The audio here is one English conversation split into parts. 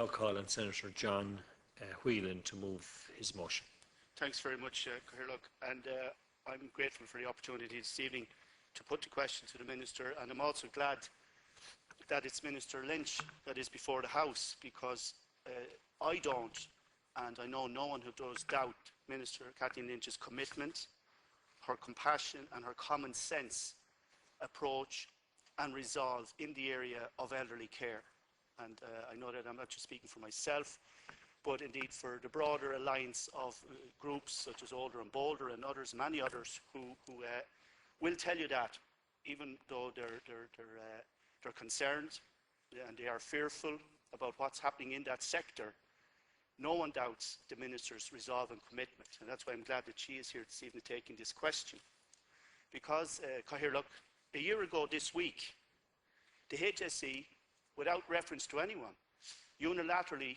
now call on Senator John Whelan to move his motion. Thanks very much, Cathaoirleach, and I'm grateful for the opportunity this evening to put the question to the Minister, and I'm also glad that it's Minister Lynch that is before the House, because I don't, and I know no one who does, doubt Minister Kathleen Lynch's commitment, her compassion and her common sense approach and resolve in the area of elderly care. And I know that I'm not just speaking for myself, but indeed for the broader alliance of groups such as Older and Bolder and others, many others, who will tell you that, even though they're concerned and they are fearful about what's happening in that sector, no one doubts the Minister's resolve and commitment. And that's why I'm glad that she is here this evening taking this question. Because, Cathaoirleach, a year ago this week, the HSE, without reference to anyone, unilaterally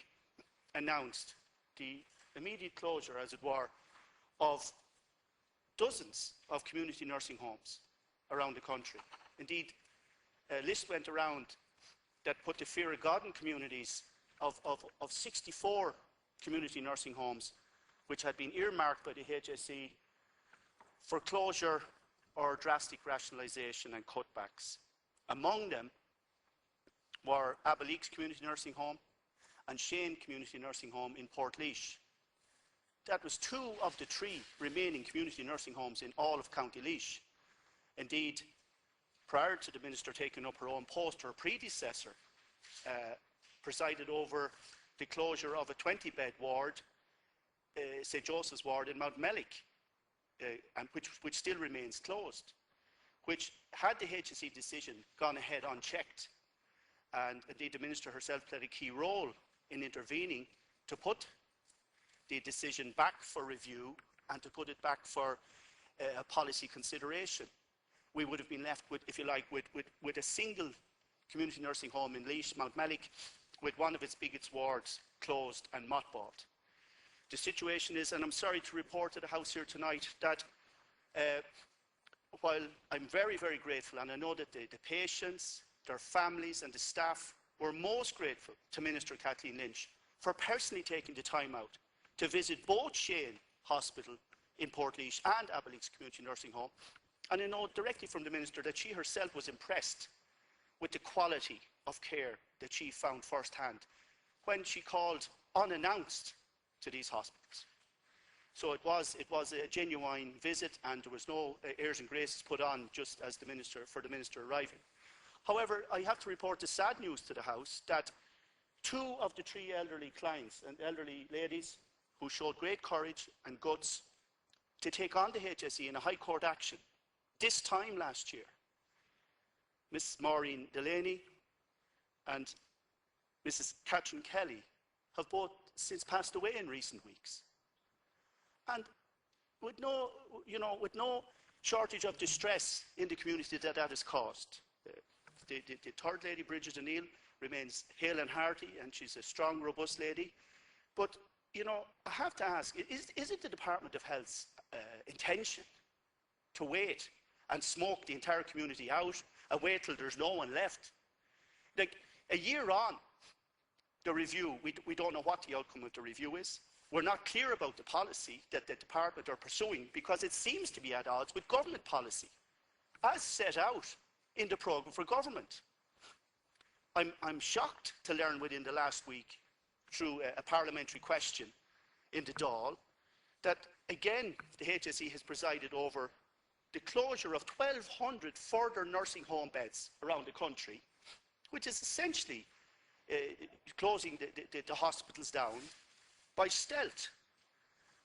announced the immediate closure, as it were, of dozens of community nursing homes around the country. Indeed, a list went around that put the fear of God in communities of 64 community nursing homes which had been earmarked by the HSE for closure or drastic rationalisation and cutbacks. Among them were Abbeyleix Community Nursing Home and Shaen Community Nursing Home in Portlaoise. That was 2 of the 3 remaining community nursing homes in all of County Laois. Indeed, prior to the Minister taking up her own post, her predecessor presided over the closure of a 20-bed ward, St. Joseph's Ward in Mountmellick, and which still remains closed, which, had the HSE decision gone ahead unchecked, and indeed the Minister herself played a key role in intervening to put the decision back for review and to put it back for a policy consideration, we would have been left with, if you like, with a single community nursing home in Laois, Mountmellick, with one of its biggest wards closed and mothballed. The situation is, and I'm sorry to report to the House here tonight, that while I'm very, very grateful, and I know that the patients, their families and the staff were most grateful to Minister Kathleen Lynch for personally taking the time out to visit both Shaen Hospital in Portlaoise and Abbeyleix Community Nursing Home. And I know directly from the Minister that she herself was impressed with the quality of care that she found firsthand when she called unannounced to these hospitals. So it was a genuine visit, and there was no airs and graces put on just as for the Minister arriving. However, I have to report the sad news to the House that 2 of the 3 elderly clients and elderly ladies who showed great courage and guts to take on the HSE in a High Court action this time last year, Miss Maureen Delaney and Mrs. Catherine Kelly, have both since passed away in recent weeks. And with no shortage of distress in the community that has caused. The third lady, Bridget O'Neill, remains hale and hearty, and she's a strong, robust lady. But, I have to ask, is it the Department of Health's intention to wait and smoke the entire community out and wait till there's no one left? Like, a year on the review, we don't know what the outcome of the review is. We're not clear about the policy that the department are pursuing, because it seems to be at odds with government policy, as set out in the programme for government. I'm shocked to learn within the last week, through a parliamentary question in the Dáil, that again the HSE has presided over the closure of 1,200 further nursing home beds around the country, which is essentially closing the hospitals down by stealth.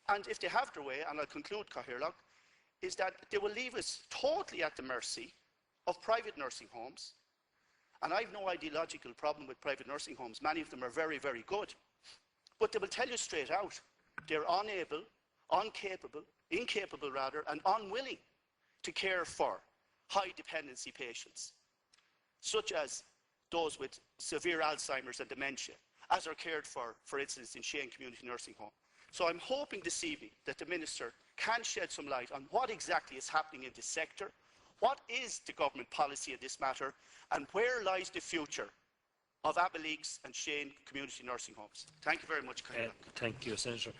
And if they have their way, and I'll conclude, Cathaoirleach, is that they will leave us totally at the mercy of private nursing homes. And I have no ideological problem with private nursing homes. Many of them are very, very good. But they will tell you straight out, they're unable, incapable rather, and unwilling to care for high dependency patients, such as those with severe Alzheimer's and dementia, as are cared for instance, in Shaen Community Nursing Home. So I'm hoping this evening that the Minister can shed some light on what exactly is happening in this sector, what is the government policy in this matter, and where lies the future of Abbeyleix and Shaen community nursing homes. Thank you very much, Kyle. Thank you, Senator.